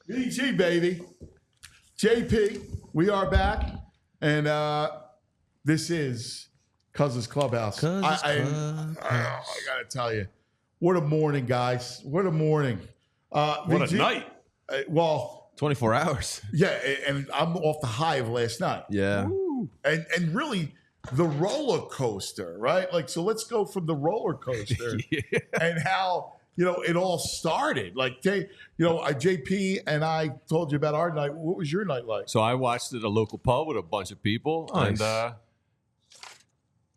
BG, baby. JP, we are back. And this is Cousins Clubhouse. I got to tell you, what a morning, guys. What a morning. What BG, a night. Well, 24 hours. Yeah, and I'm off the high of last night. Yeah. And really, the roller coaster, right? Like, so let's go from the roller coaster and how, it all started. Like, JP and I told you about our night. What was your night like? So I watched it at a local pub with a bunch of people, Nice. and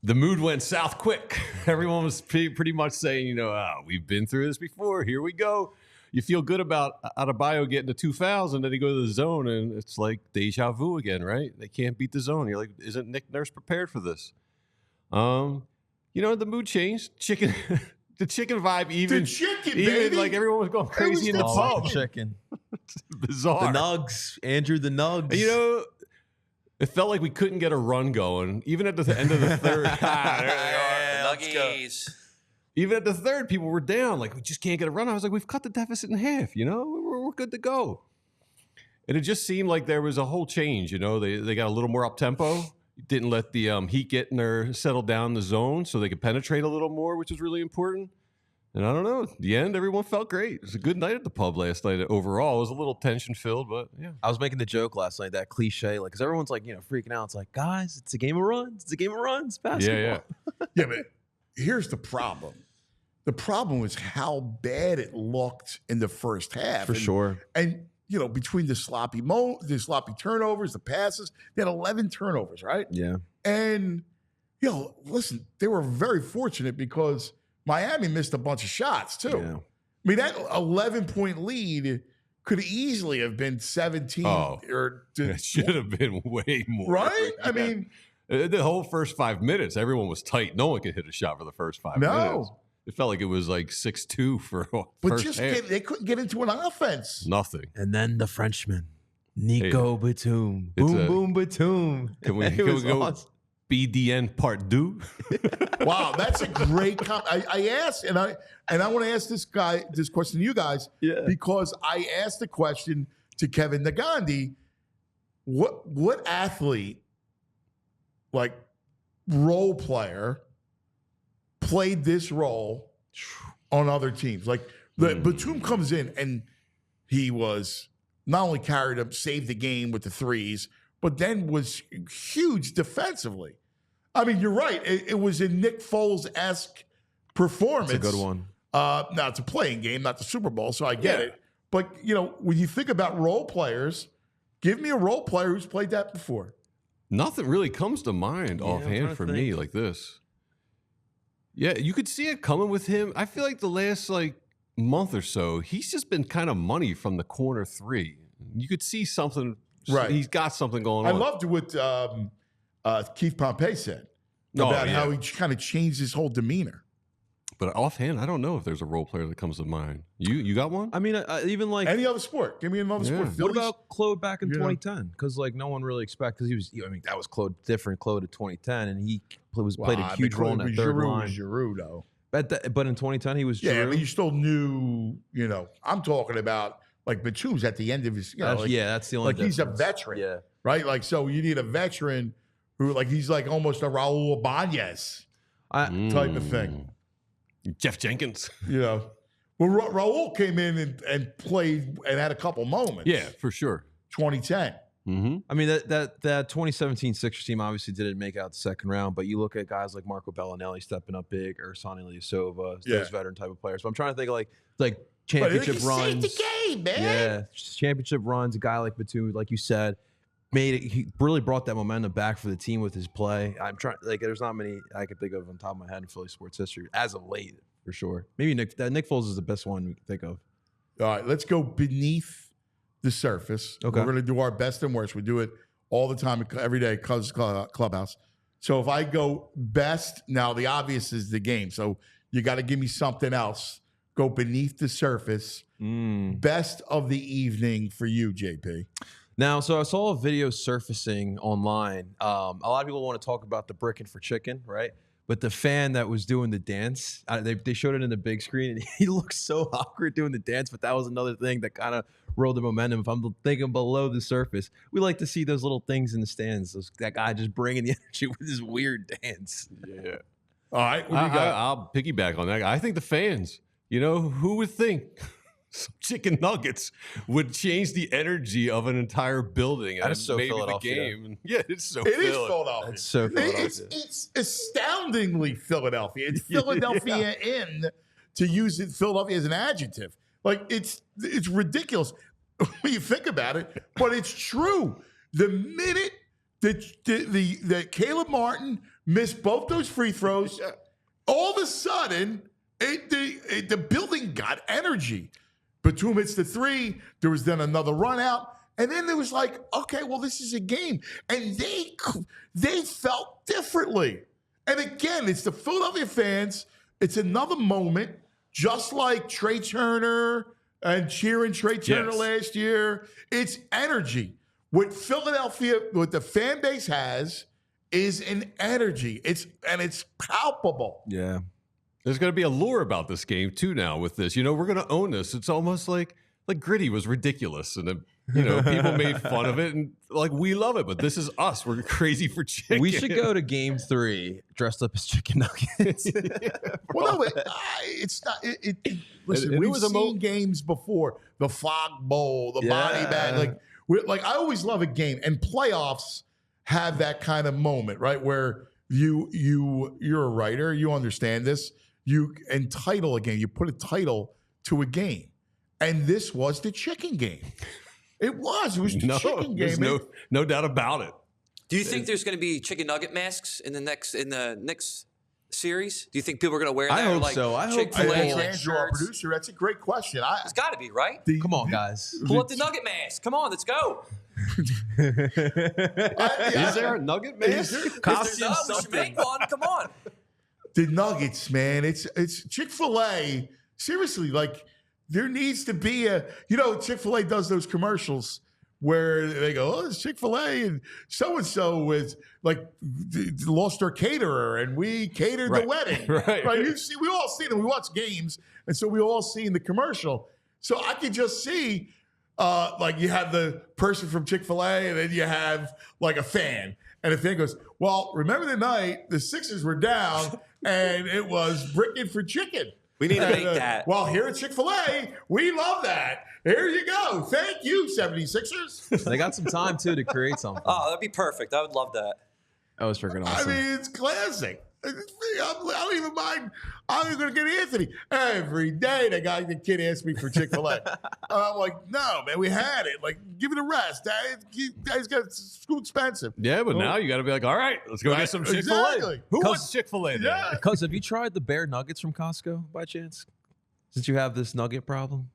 the mood went south quick. Everyone was pretty much saying, we've been through this before. Here we go. You feel good about Adebayo getting to 2 fouls, and then you go to the zone, and it's like deja vu again, right? They can't beat the zone. You're like, isn't Nick Nurse prepared for this? The mood changed. The chicken vibe even. The chicken, baby. Like everyone was going crazy in the pub. Chicken. Bizarre. The Nugs. Andrew the Nugs. And, it felt like we couldn't get a run going, even at the end of the third. There they are. Nuggies. Even at the third, people were down. Like, we just can't get a run. I was like, we've cut the deficit in half, We're good to go. And it just seemed like there was a whole change, They got a little more up-tempo. Didn't let the Heat get in there, settle down in the zone so they could penetrate a little more, which was really important. And I don't know. At the end, everyone felt great. It was a good night at the pub last night. Overall, it was a little tension-filled, but yeah. I was making the joke last night, that cliche, because everyone's freaking out. It's like, guys, it's a game of runs. It's a game of runs. Basketball. Yeah. Yeah, but here's the problem. The problem was how bad it looked in the first half. For sure. And, between the sloppy turnovers, the passes, they had 11 turnovers, right? Yeah. And, listen, they were very fortunate because Miami missed a bunch of shots, too. Yeah. I mean, that 11-point lead could easily have been 17. It should have been way more. Right? I mean, the whole first 5 minutes, everyone was tight. No one could hit a shot for the first 5 minutes. It felt like it was like 6-2 for first half. They couldn't get into an offense. Nothing. And then the Frenchman, Nico Batum. Boom, Batum. Can we go awesome. BDN part 2? Wow, that's a great comment. I asked, and I want to ask this question to you guys, because I asked the question to Kevin Nagandi, what athlete, like role player, played this role on other teams? Like Batum comes in and he was not only carried him, saved the game with the threes, but then was huge defensively. I mean, you're right. It was a Nick Foles-esque performance. It's a good one. Now, it's a playing game, not the Super Bowl, so I get it. But, when you think about role players, give me a role player who's played that before. Nothing really comes to mind offhand for me like this. Yeah, you could see it coming with him. I feel like the last month or so, he's just been kind of money from the corner three. You could see something. Right. He's got something going on. I loved what Keith Pompey said about how he kind of changed his whole demeanor. But offhand, I don't know if there's a role player that comes to mind. You got one? I mean, even any other sport. Give me another sport. What about Claude back in 2010? Because no one really expected, because he was. That was Claude, different Claude of 2010, and he played a huge role in that third line. Giroux, though. But in 2010, he was Giroux. Yeah, I mean, you still knew. I'm talking about Batum's at the end of his. That's the only. He's a veteran. Yeah. Right. So you need a veteran who he's almost a Raul Ibanez type of thing. Jeff Jenkins. Well, Raul came in and played and had a couple moments. Yeah, for sure. 2010. Mm-hmm. I mean, that 2017 Sixers team obviously didn't make out the second round, but you look at guys like Marco Bellinelli stepping up big, Ersan Ilyasova, those veteran type of players. But I'm trying to think of championship runs. Save the game, man. Yeah, championship runs. A guy like Batum, like you said, he really brought that momentum back for the team with his play. I'm trying there's not many I could think of on top of my head in Philly sports history as of late, for sure. Maybe Nick Foles is the best one we can think of. All right, let's go beneath the surface. Okay. We're going to do our best and worst. We do it all the time, every day, Clubhouse. So if I go best, now the obvious is the game. So you got to give me something else. Go beneath the surface. Best of the evening for you, JP. Now, so I saw a video surfacing online. A lot of people want to talk about the bricken for chicken, right? But the fan that was doing the dance, they showed it in the big screen, and he looked so awkward doing the dance. But that was another thing that kind of rode the momentum. If I'm thinking below the surface, we like to see those little things in the stands. That guy just bringing the energy with his weird dance. Yeah. All right, what do you got? I'll piggyback on that. I think the fans, who would think some chicken nuggets would change the energy of an entire building and That is so maybe the Philadelphia. game? Yeah, it's so It is Philadelphia. It's so Philadelphia. It's astoundingly Philadelphia. It's Philadelphia to use Philadelphia as an adjective. Like it's ridiculous when you think about it, but it's true. The minute that Caleb Martin missed both those free throws, all of a sudden the building got energy. Batum hits the three. There was then another run out. And then there was like, okay, well, this is a game. And they felt differently. And again, it's the Philadelphia fans. It's another moment, just like Trey Turner and cheering Trey Turner last year. It's energy. What Philadelphia, what the fan base has is an energy. It's palpable. Yeah. There's going to be a lure about this game too now with this. We're going to own this. It's almost like Gritty was ridiculous and people made fun of it and like we love it, but this is us. We're crazy for chicken. We should go to Game 3 dressed up as chicken nuggets. Well, no, it's not. Listen, we've seen games before. The fog bowl, the body bag. Like I always love a game, and playoffs have that kind of moment, right? Where you're a writer, you understand this. You entitle a game. You put a title to a game, and this was the chicken game. It was the chicken game. There's no doubt about it. Do you think there's going to be chicken nugget masks in the Knicks series? Do you think people are going to wear that? I hope so. I hope so. Andrew, our producer, that's a great question. It's got to be, right? Come on, guys. Pull up the nugget mask. Come on, let's go. Is there a nugget mask? We should make one. Come on. The Nuggets, man. It's Chick-fil-A. Seriously, like there needs to be Chick-fil-A does those commercials where they go, oh, it's Chick-fil-A and so was like lost our caterer and we catered the wedding. Right. We all see them. We watch games. And so we all seen the commercial. So I could just see like you have the person from Chick-fil-A and then you have like a fan. And the fan goes, well, remember the night the Sixers were down and it was bricken for chicken. We need to make that. Well, here at Chick-fil-A, we love that. Here you go. Thank you, 76ers. They got some time, too, to create something. Oh, that'd be perfect. I would love that. That was freaking awesome. I mean, it's classic. I don't even mind. I'm going to get Anthony. Every day, the kid asks me for Chick-fil-A. I'm like, no, man, we had it. Like, give it a rest. He's got it's too expensive. Yeah, but now you got to be like, all right, let's go get some Chick-fil-A. Exactly. Who wants Chick-fil-A then? Yeah. Cuz, have you tried the bear nuggets from Costco by chance? Since you have this nugget problem?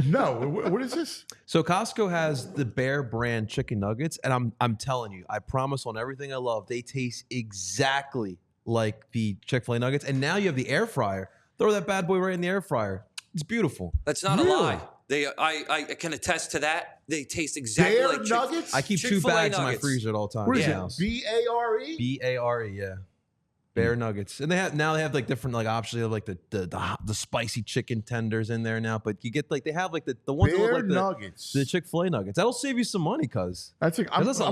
No. What is this? So Costco has the Bear brand chicken nuggets, and I'm telling you, I promise on everything I love, they taste exactly like the Chick-fil-A nuggets. And now you have the air fryer. Throw that bad boy right in the air fryer. It's beautiful. That's not a lie. I can attest to that. They taste exactly Bear like nuggets? I keep Chick-fil-A 2 bags in my nuggets. freezer at all times. What is in the it? house. B-A-R-E? B-A-R-E, yeah. Bear nuggets, and they have like different like options. They have like the spicy chicken tenders in there now, but you get like they have like the ones that Bear look like nuggets. the Chick-fil-A nuggets. That'll save you some money, cuz. I'm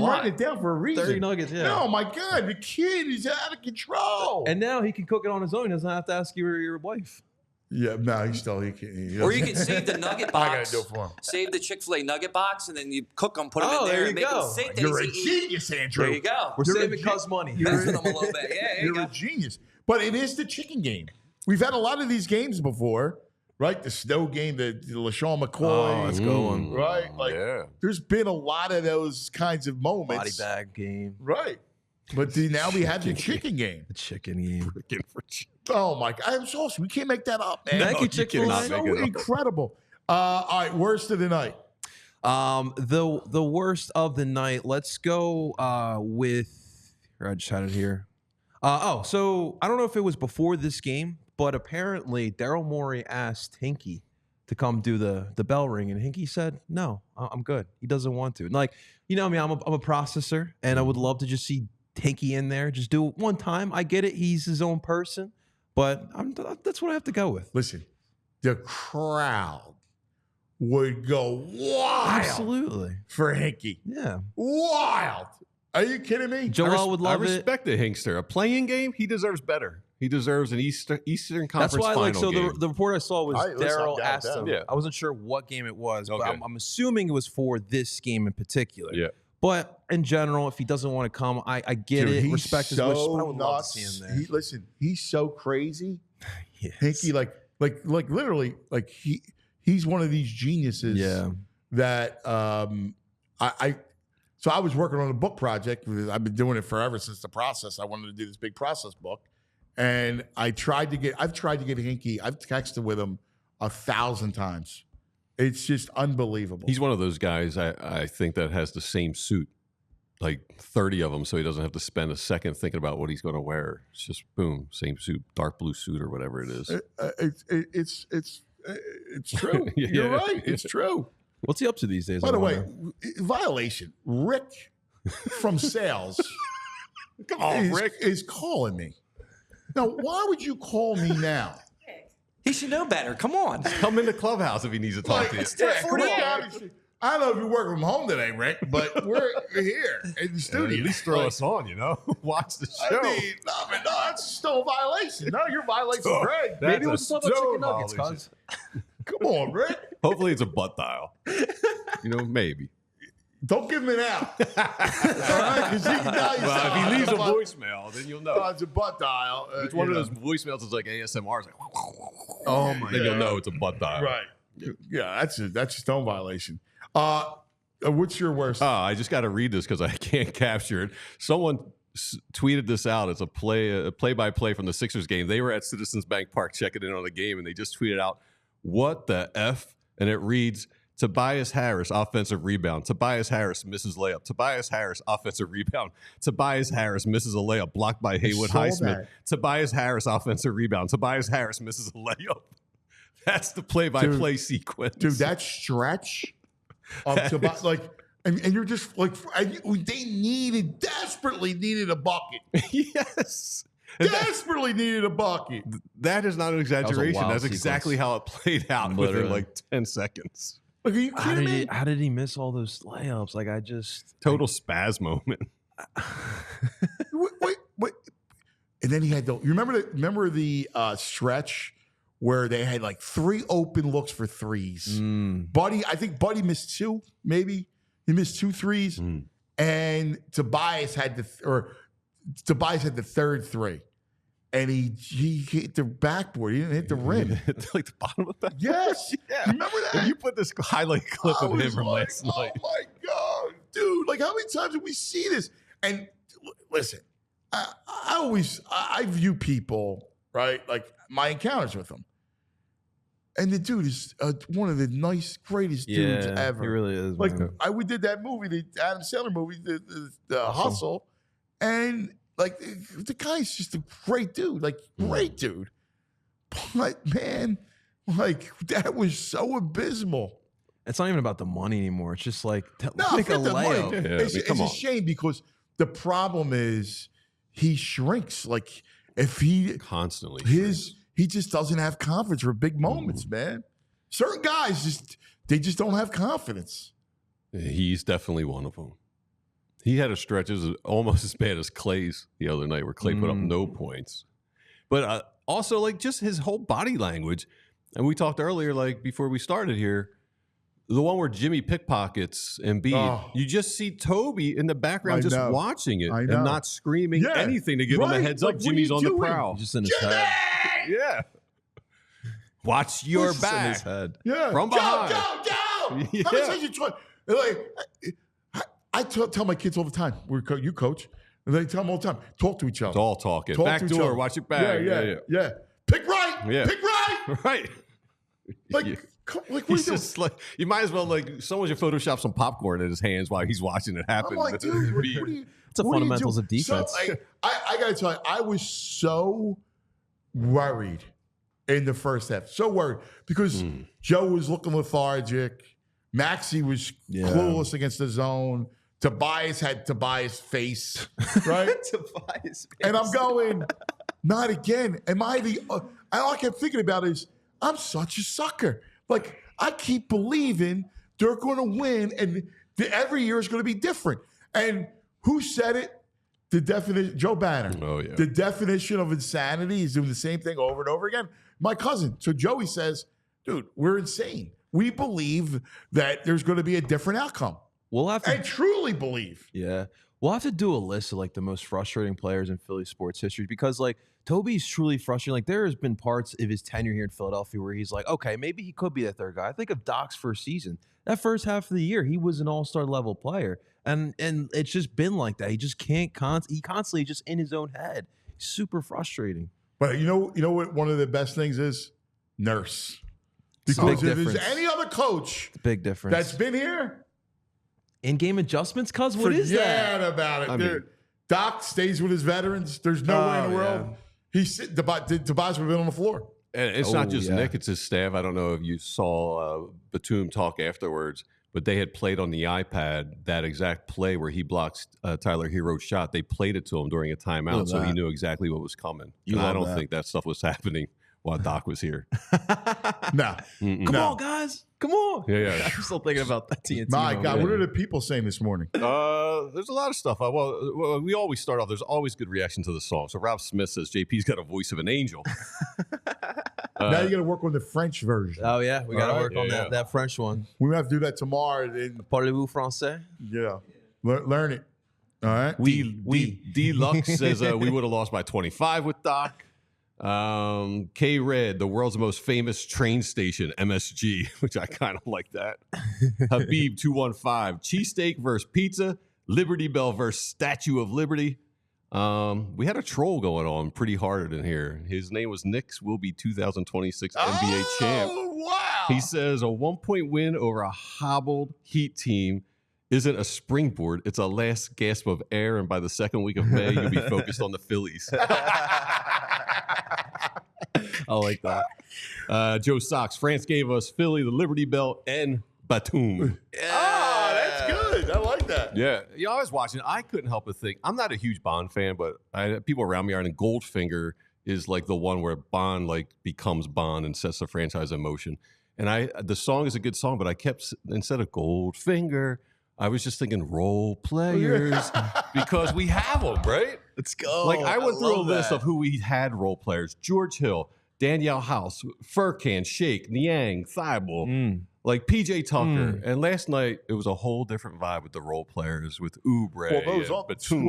writing it down for a reason. 30 nuggets, yeah. No, my God, the kid is out of control. And now he can cook it on his own. He doesn't have to ask your wife. Yeah, no, he can. Or you can save the nugget box. I gotta do it for him. Save the Chick-fil-A nugget box, and then you cook them, put them in there, there and you make go. them sit there. You're a genius, Andrew. There you go. We're You're saving cuz money. Mess with them a little bit. Yeah, there you You're go. a genius. But it is the chicken game. We've had a lot of these games before, right? The Snow game, the LaShawn McCoy. Oh, let's go one. Right? Like, there's been a lot of those kinds of moments. Body bag game. Right. But now we have the chicken game. The chicken game. Oh, my God. It's awesome. We can't make that up, man. Thank you, Chick-fil-A. It's so incredible. All right, worst of the night. The worst of the night. Let's go with. I just had it here. So I don't know if it was before this game, but apparently Daryl Morey asked Hinkie to come do the bell ring, and Hinkie said, "No, I'm good." He doesn't want to. And like, you know, I mean, I'm a processor, and I would love to just see Hinkie in there, just do it one time. I get it; he's his own person, but that's what I have to go with. Listen, the crowd would go wild. Absolutely. For Hinkie. Yeah. Wild. Are you kidding me? Joel would love I it. respect the Hinkster. A playing game, he deserves better. He deserves an Eastern Conference That's why, final game. the report I saw was Listen, I'm Daryl down with asked that. him. Yeah. I wasn't sure what game it was, but Okay. I'm assuming it was for this game in particular. Yeah. But in general, if he doesn't want to come, I get Dude, it. he's Respect his so wishes. But I would love to nuts. see him there. Listen, he's so crazy. Yes. Hinkie, like literally, like he's one of these geniuses. Yeah. That so I was working on a book project. I've been doing it forever since the process. I wanted to do this big process book, and I've tried to get Hinkie. I've texted with him 1,000 times. It's just unbelievable. He's one of those guys I think that has the same suit, like 30 of them, so he doesn't have to spend a second thinking about what he's going to wear. It's just boom, same suit, dark blue suit or whatever it is. It's true. Yeah. You're right. It's true. What's he up to these days? By I the way, wonder? violation. Rick from sales. Come on, Rick. is calling me. Now, why would you call me now? He should know better. Come on. Come into Clubhouse if he needs to talk to you. I don't know if you're working from home today, Rick, but we're here in the studio. At least throw us on, watch the show. I mean, no, that's still a violation. No, you're violating Greg. Maybe we'll a just talk about stone chicken nuggets, violation. cuz. Come on, Rick. Hopefully it's a butt dial. Maybe. Don't give him an out. All right, 'cause he can tell you Well, if something. he leaves a It's butt- voicemail, then you'll know. it's a butt dial. It's one of those voicemails that's like ASMR. It's like, Oh my then you'll God. know it's a butt dial. Right. Yeah, that's a stone violation. What's your worst? I just got to read this because I can't capture it. Someone tweeted this out. It's a play-by-play from the Sixers game. They were at Citizens Bank Park checking in on the game, and they just tweeted out, "What the F?" And it reads, Tobias Harris, offensive rebound. Tobias Harris misses layup. Tobias Harris, offensive rebound. Tobias Harris misses a layup blocked by Haywood saw Highsmith. that. Tobias Harris, offensive rebound. Tobias Harris misses a layup. That's the play-by-play sequence. Dude, that stretch of Tobias, and you're just like, they desperately needed a bucket. Yes. Desperately needed a bucket. That is not an exaggeration. wild That's exactly sequence. how it played out Literally. within like 10 seconds. Like, are you kidding me? How did he miss all those layups? Like, I just Total spaz moment. Wait. And then he had you remember the stretch where they had like 3 open looks for threes. Buddy, I think Buddy missed 2, maybe. He missed 2 threes. And Tobias had the third 3. And he hit the backboard. He didn't hit the rim. Like the bottom of that. Yes. Yeah. You remember that? You put this highlight clip I of him was from like, last night. Oh my God, dude! Like, how many times did we see this? And listen, I view people, right, like my encounters with them, and the dude is one of the greatest dudes ever. He really is. Like, man. we did that movie, the Adam Sandler movie, the Hustle, and like the guy's just a great dude, great dude. But man, like that was so abysmal. It's not even about the money anymore. It's just like No, make a forget the money. layup. Yeah, It's, I mean, come it's a on. shame because the problem is he shrinks. Like if he Constantly. he just doesn't have confidence for big moments, man. Certain guys just don't have confidence. He's definitely one of them. He had a stretch. It was almost as bad as Clay's the other night where Clay put up no points. But also, like, just his whole body language. And we talked earlier, like, before we started here, the one where Jimmy pickpockets and you just see Toby in the background I just know. watching it I and know. not screaming Yeah, anything to give him a right. heads Like, up. what are Jimmy's you on the doing? prowl. Just in his head. Yeah. Watch your Just in back. his head. Yeah, From behind. Go! Yeah. How many times you try? Like, I tell my kids all the time. You coach, and they tell them all the time. Talk to each other. It's all talking. Talk Back to each door. other. Watch your back. Yeah. Pick right. Yeah. Pick right. Right. Like, Yeah. what are you He's doing? just like, you might as well, like, someone should Photoshop some popcorn in his hands while he's watching it happen. I'm like, dude, what are you? It's the what are you fundamentals doing? of defense. So, I got to tell you, I was so worried in the first half. So worried because Joe was looking lethargic. Maxey was clueless against the zone. Tobias had Tobias' face, right? Tobias. And I'm going, not again. Am I the? All I kept thinking about is, I'm such a sucker. Like, I keep believing they're going to win, and every year is going to be different. And who said it? The definition, Joe Banner. Oh, yeah. The definition of insanity is doing the same thing over and over again. My cousin. So Joey says, dude, we're insane. We believe that there's going to be a different outcome. We'll have to. I truly believe. Yeah. We'll have to do a list of like the most frustrating players in Philly sports history because like Toby's truly frustrating. Like there has been parts of his tenure here in Philadelphia where he's like, okay, maybe he could be that third guy. I think of Doc's first season. That first half of the year, he was an all-star level player. And it's just been like that. He just can't he constantly just in his own head. Super frustrating. But you know what one of the best things is? Nurse. Because if there's any other coach big difference that's been here, in-game adjustments, cuz what is that? Forget about it. Doc stays with his veterans. There's no way in the world. Tobias would have been on the floor. And it's not just Nick, it's his staff. I don't know if you saw Batum talk afterwards, but they had played on the iPad that exact play where he blocks Tyler Hero's shot. They played it to him during a timeout, so he knew exactly what was coming. And I don't think that stuff was happening while Doc was here. No. Come on, guys. Come on. Yeah. I'm still thinking about that TNT. My God, what are the people saying this morning? There's a lot of stuff. Well, we always start off. There's always good reaction to the song. So Rob Smith says JP's got a voice of an angel. Now you got to work on the French version. Oh yeah, we got to work on that French one. We have to do that tomorrow. Parlez-vous français? Yeah, learn it. All right. D-Lux says we would have lost by 25 with Doc. K-Red, the world's most famous train station, MSG, which I kind of like that. Habib 215, cheesesteak versus pizza, Liberty Bell versus Statue of Liberty. We had a troll going on pretty hard in here. His name was Knicks will be 2026 NBA champ. Wow. He says a 1-point win over a hobbled Heat team isn't a springboard. It's a last gasp of air, and by the second week of May, you'll be focused on the Phillies. I like that. Joe Sox, France gave us Philly, the Liberty Bell, and Batum. Oh, that's good. I like that. Yeah. I was watching. I couldn't help but think, I'm not a huge Bond fan, but people around me are, and Goldfinger is like the one where Bond like becomes Bond and sets the franchise in motion. And the song is a good song, but I kept, instead of Goldfinger, I was just thinking role players because we have them, right? Let's go. Like I went through a list of who we had role players: George Hill, Danielle House, Furkan, Shake, Niang, Thibault, like PJ Tucker. And last night it was a whole different vibe with the role players with Oubre.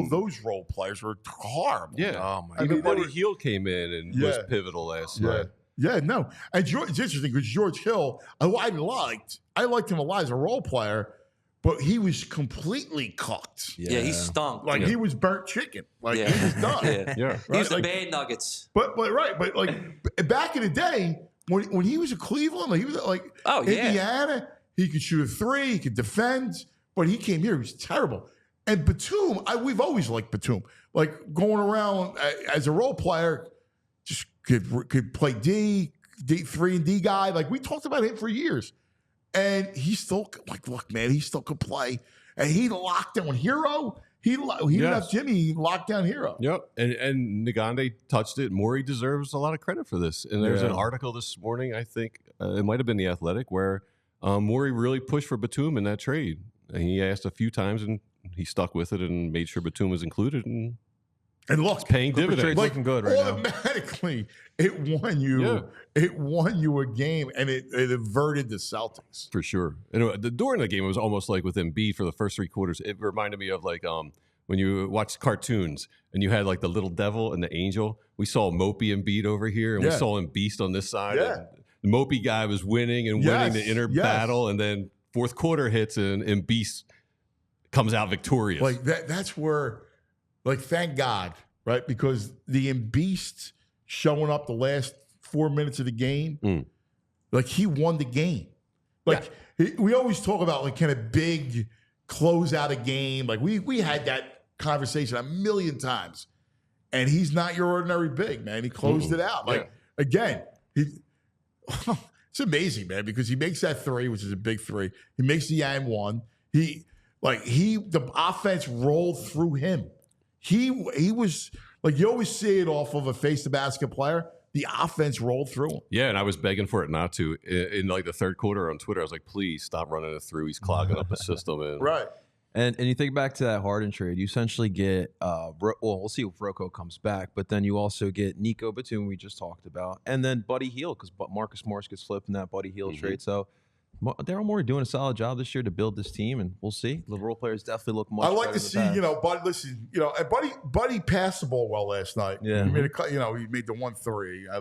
Those role players were horrible. Yeah. Oh my Even Buddy Hield came in and was pivotal last night. Yeah, no. And it's interesting because George Hill, I liked him a lot as a role player. But he was completely cooked. Yeah, he stunk. Like he was burnt chicken. Like he was done. Yeah. Right? He was the bad Nuggets. But like back in the day when he was at Cleveland, like he was like Indiana, he could shoot a three, he could defend. But he came here, he was terrible. And Batum, we've always liked Batum. Like going around as a role player, just could play D, 3 and D guy. Like we talked about him for years. And he still, like, look, man, he still could play. And he locked down Hero. He didn't have Jimmy. He locked down Hero. Yep. And Nagande touched it. Morey deserves a lot of credit for this. And there's an article this morning, I think, it might have been The Athletic, where Morey really pushed for Batum in that trade. And he asked a few times, and he stuck with it and made sure Batum was included. And look, paying dividends. Like, looking good right automatically, it won you. Yeah. It won you a game, and it averted the Celtics for sure. And during the game, it was almost like with Embiid for the first 3 quarters. It reminded me of like when you watch cartoons and you had like the little devil and the angel. We saw Mopey Embiid over here, and we saw him Beast on this side. Yeah. And the Mopey guy was winning the inner battle, and then fourth quarter hits, and Beast comes out victorious. Like that's where. Like, thank God, right? Because the Embiid showing up the last 4 minutes of the game, like he won the game. Like we always talk about like kind of big close out a game. Like we had that conversation a million times, and he's not your ordinary big, man. He closed it out. Like again, it's amazing, man, because he makes that 3, which is a big 3. He makes the and 1. The offense rolled through him. He was like, you always see it off of a face the basket player. the offense rolled through him. Yeah, and I was begging for it not to. In like the third quarter on Twitter, I was like, please stop running it through. He's clogging up the system. And Right. And you think back to that Harden trade, you essentially get, we'll see if Rocco comes back, but then you also get Nico Batum, we just talked about, and then Buddy Hield, because Marcus Morris gets flipped in that Buddy Hield trade. So Daryl Morey doing a solid job this year to build this team, and we'll see. The role players definitely look much better. I like to see, Buddy, listen, and Buddy passed the ball well last night. Yeah. He made he made the 1-3. I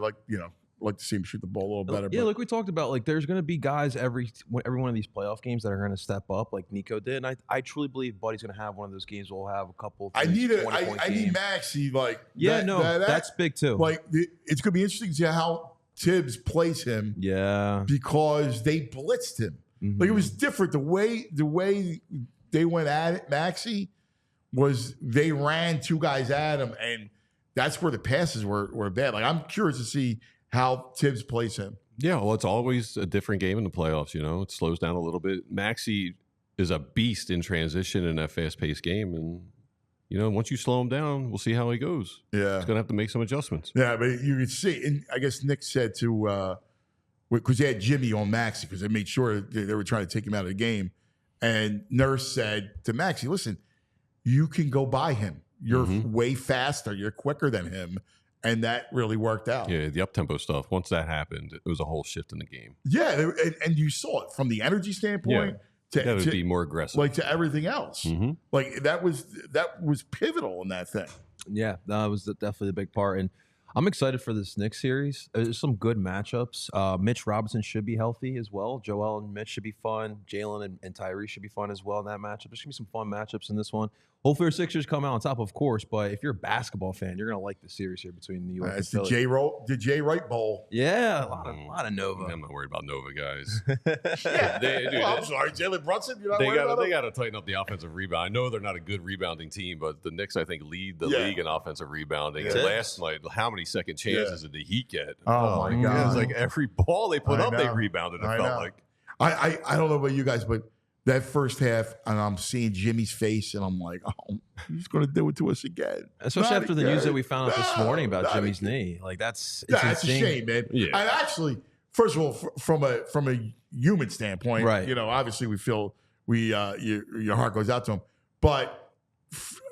like to see him shoot the ball a little better. Yeah, like we talked about, like there's going to be guys every one of these playoff games that are going to step up, like Nico did. And I truly believe Buddy's going to have one of those games. We'll have a couple. I need Maxey that's big too. Like it's going to be interesting to see how Tibbs plays him. Yeah, because they blitzed him. Mm-hmm. Like it was different. The way they went at it, Maxey, was they ran two guys at him, and that's where the passes were bad. Like I'm curious to see how Tibbs plays him. Yeah, well, it's always a different game in the playoffs. It slows down a little bit. Maxey is a beast in transition in that fast-paced game, and once you slow him down, we'll see how he goes. Yeah, he's gonna have to make some adjustments. Yeah, but you could see, and I guess Nick said to because they had Jimmy on Maxey because they made sure they were trying to take him out of the game, and Nurse said to Maxey, "Listen, you can go by him. You're way faster. You're quicker than him." And that really worked out. Yeah, the up-tempo stuff. Once that happened, it was a whole shift in the game. Yeah, and you saw it from the energy standpoint to be more aggressive, like to everything else. Like that was pivotal in that thing. Yeah, that was definitely a big part. And I'm excited for this Knicks series. There's some good matchups. Mitch Robinson should be healthy as well. Joel and Mitch should be fun. Jalen and Tyrese should be fun as well in that matchup. There's going to be some fun matchups in this one. Hopefully our Sixers come out on top, of course, but if you're a basketball fan, you're going to like the series here between New York and Philly. The Jay Wright Bowl. Yeah, a lot of Nova. I'm not worried about Nova, guys. I'm sorry, Jalen Brunson. You're not worried about they got to tighten up the offensive rebound. I know they're not a good rebounding team, but the Knicks, I think, lead the league in offensive rebounding. Yeah. And last night, how many second chances did the Heat get? Oh my God. It was like every ball they put up, they rebounded. It felt like. I don't know about you guys, but that first half, and I'm seeing Jimmy's face, and I'm like, oh, he's going to do it to us again. Especially after the news that we found out this morning about Jimmy's knee. Like, it's a shame, man. Yeah. And actually, first of all, from a human standpoint, right. Obviously we feel your heart goes out to him. But,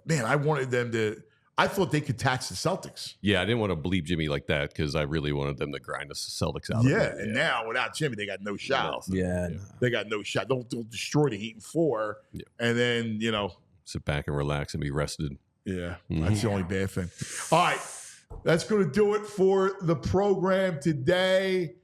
man, I wanted them to – I thought they could tax the Celtics. Yeah, I didn't want to bleep Jimmy like that because I really wanted them to grind the Celtics out. Yeah, and now without Jimmy, they got no shot. Yeah. They got no shot. They'll destroy the Heat in 4, and then, sit back and relax and be rested. Yeah, that's the only bad thing. All right, that's going to do it for the program today.